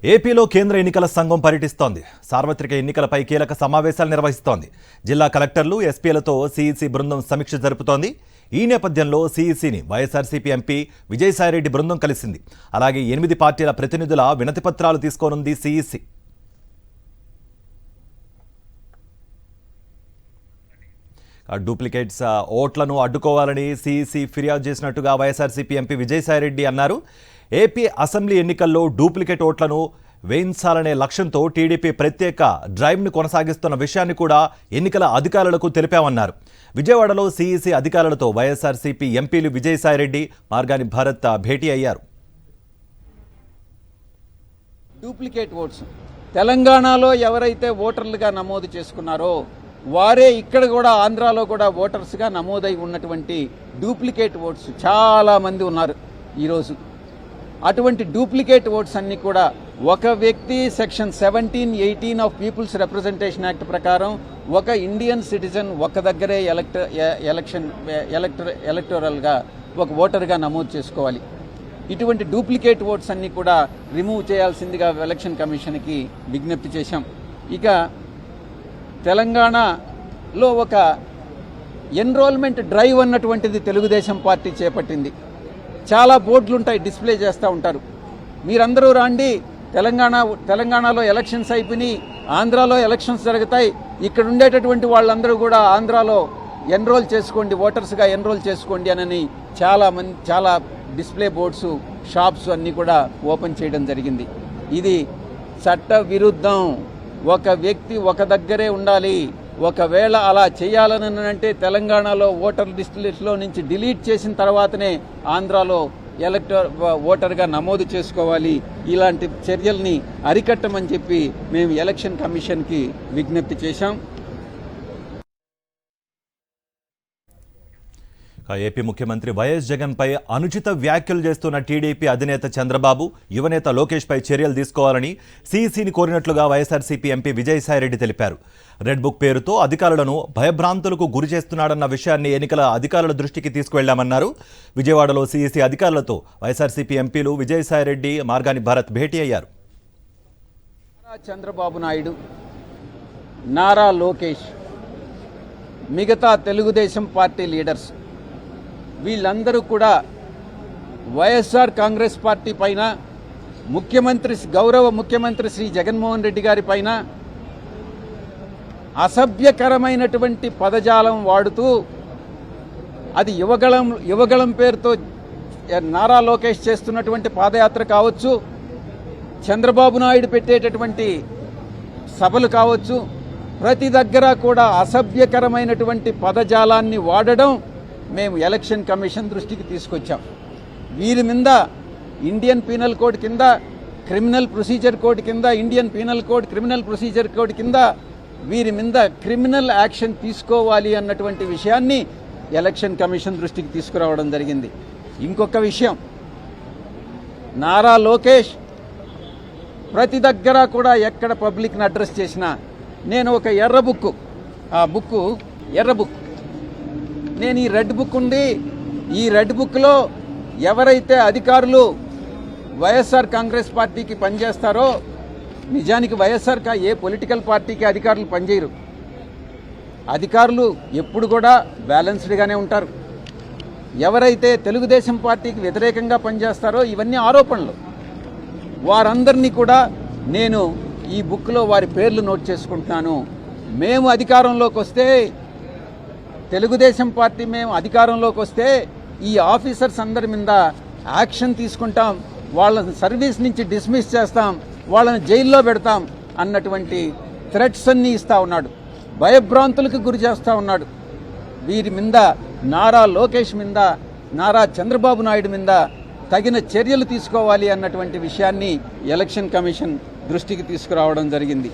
ఏపీలో కేంద్ర ఎన్నికల సంఘం పర్యటిస్తోంది. సార్వత్రిక ఎన్నికలపై కీలక సమావేశాలు నిర్వహిస్తోంది. జిల్లా కలెక్టర్లు, ఎస్పీలతో సీఈసీ బృందం సమీక్ష జరుపుతోంది. ఈ నేపథ్యంలో సీఈసీని వైఎస్ఆర్సీపీ ఎంపీ విజయసాయిరెడ్డి బృందం కలిసింది. అలాగే 8 పార్టీల ప్రతినిధుల వినతిపత్రాలు తీసుకోనుంది సీఈసీ. డూప్లికేట్స్ ఓట్లను అడ్డుకోవాలని సీఈసీ ఫిర్యాదు చేసినట్టుగా వైఎస్ఆర్సీపీ ఎంపీ విజయసాయిరెడ్డి అన్నారు. ఏపీ అసెంబ్లీ ఎన్నికల్లో డూప్లికేట్ ఓట్లను వేయించాలనే లక్ష్యంతో టీడీపీ ప్రత్యేక డ్రైవ్ను కొనసాగిస్తున్న విషయాన్ని కూడా ఎన్నికల అధికారులకు తెలిపామన్నారు. విజయవాడలో సీఈసీ అధికారులతో వైఎస్ఆర్సీపీ ఎంపీలు విజయసాయిరెడ్డి, మార్గాని భరత్ భేటీ అయ్యారు. డూప్లికేట్ ఓట్స్ తెలంగాణలో ఎవరైతే ఓటర్లుగా నమోదు చేసుకున్నారో వారే ఇక్కడ కూడా ఆంధ్రాలో కూడా ఓటర్స్గా నమోదై ఉన్నటువంటి డూప్లికేట్ ఓట్స్ చాలామంది ఉన్నారు ఈరోజు. అటువంటి డూప్లికేట్ ఓట్స్ అన్నీ కూడా ఒక వ్యక్తి section 17(18) of peoples representation act ప్రకారం ఒక ఇండియన్ సిటిజన్ ఒక దగ్గరే ఎలక్టోరల్గా ఒక ఓటర్గా నమోదు చేసుకోవాలి. ఇటువంటి డూప్లికేట్ ఓట్స్ అన్నీ కూడా రిమూవ్ చేయాల్సిందిగా ఎలక్షన్ కమిషన్కి విజ్ఞప్తి చేశాం. ఇక తెలంగాణలో ఒక ఎన్రోల్మెంట్ డ్రైవ్ అన్నటువంటిది తెలుగుదేశం పార్టీ చేపట్టింది. చాలా బోర్డులు ఉంటాయి, డిస్ప్లే చేస్తూ ఉంటారు. మీరందరూ రాండి, తెలంగాణలో ఎలక్షన్స్ అయిపోయి ఆంధ్రాలో ఎలక్షన్స్ జరుగుతాయి, ఇక్కడ ఉండేటటువంటి వాళ్ళందరూ కూడా ఆంధ్రాలో ఎన్రోల్ చేసుకోండి, ఓటర్స్గా ఎన్రోల్ చేసుకోండి అని చాలా డిస్ప్లే బోర్డ్స్, షాప్స్ అన్నీ కూడా ఓపెన్ చేయడం జరిగింది. ఇది చట్ట విరుద్ధం. ఒక వ్యక్తి ఒక దగ్గరే ఉండాలి. ఒకవేళ అలా చేయాలని అంటే తెలంగాణలో ఓటర్ లిస్టులో నుంచి డిలీట్ చేసిన తర్వాతనే ఆంధ్రాలో ఓటర్గా నమోదు చేసుకోవాలి. ఇలాంటి చర్యల్ని అరికట్టమని చెప్పి మేము ఎలక్షన్ కమిషన్కి విజ్ఞప్తి చేశాం. ఏపీ ముఖ్యమంత్రి వైఎస్ జగన్పై అనుచిత వ్యాఖ్యలు చేస్తున్న టీడీపీ అధినేత చంద్రబాబు, యువనేత లోకేష్పై చర్యలు తీసుకోవాలని సీఈసీని కోరినట్లుగా వైఎస్ఆర్సీపీ ఎంపీ విజయసాయిరెడ్డి తెలిపారు. రెడ్ బుక్ పేరుతో అధికారులను భయభ్రాంతులకు గురి చేస్తున్నాడన్న విషయాన్ని ఎన్నికల అధికారుల దృష్టికి తీసుకువెళ్లామన్నారు. విజయవాడలో సీఈసీ అధికారులతో వైఎస్ఆర్సీపీ ఎంపీలు విజయసాయిరెడ్డి, మార్గాని భరత్ భేటీ అయ్యారు. చంద్రబాబు నాయుడు, నారా లోకేష్, మిగతా తెలుగుదేశం పార్టీ లీడర్స్ వీళ్ళందరూ కూడా వైఎస్ఆర్ కాంగ్రెస్ పార్టీ పైన, గౌరవ ముఖ్యమంత్రి శ్రీ జగన్మోహన్ రెడ్డి గారి పైన అసభ్యకరమైనటువంటి పదజాలం వాడుతూ, అది యువగళం పేరుతో నారా లోకేష్ చేస్తున్నటువంటి పాదయాత్ర కావచ్చు, చంద్రబాబు నాయుడు పెట్టేటటువంటి సభలు కావచ్చు, ప్రతి దగ్గర కూడా అసభ్యకరమైనటువంటి పదజాలాన్ని వాడడం మేము ఎలక్షన్ కమిషన్ దృష్టికి తీసుకొచ్చాం. వీరి మీద ఇండియన్ పీనల్ కోడ్ కింద, క్రిమినల్ ప్రొసీజర్ కోడ్ కింద, Indian penal code, criminal procedure code కింద వీరి మీద క్రిమినల్ యాక్షన్ తీసుకోవాలి అన్నటువంటి విషయాన్ని ఎలక్షన్ కమిషన్ దృష్టికి తీసుకురావడం జరిగింది. ఇంకొక విషయం, నారా లోకేష్ ప్రతి దగ్గర కూడా ఎక్కడ పబ్లిక్ని అడ్రస్ చేసినా నేను ఒక ఎర్ర బుక్ నేను ఈ రెడ్ బుక్ ఉంది, ఈ రెడ్ బుక్లో ఎవరైతే అధికారులు వైఎస్ఆర్ కాంగ్రెస్ పార్టీకి పనిచేస్తారో, నిజానికి ఏ పొలిటికల్ పార్టీకి అధికారులు పనిచేయరు. అధికారులు ఎప్పుడు కూడా బ్యాలెన్స్డ్గానే ఉంటారు. ఎవరైతే తెలుగుదేశం పార్టీకి వ్యతిరేకంగా పనిచేస్తారో, ఇవన్నీ ఆరోపణలు, వారందరినీ కూడా నేను ఈ బుక్లో వారి పేర్లు నోట్ చేసుకుంటున్నాను. మేము అధికారంలోకి వస్తే, తెలుగుదేశం పార్టీ మేము అధికారంలోకి వస్తే ఈ ఆఫీసర్స్ అందరి మీద యాక్షన్ తీసుకుంటాం, వాళ్ళని సర్వీస్ నుంచి డిస్మిస్ చేస్తాం, వాళ్ళని జైల్లో పెడతాం అన్నటువంటి థ్రెట్స్ అన్నీ ఇస్తూ ఉన్నాడు, భయభ్రాంతులకు గురి చేస్తూ ఉన్నాడు. వీరి మీద, నారా లోకేష్ మీద, నారా చంద్రబాబు నాయుడు మీద తగిన చర్యలు తీసుకోవాలి అన్నటువంటి విషయాన్ని ఎలక్షన్ కమిషన్ దృష్టికి తీసుకురావడం జరిగింది.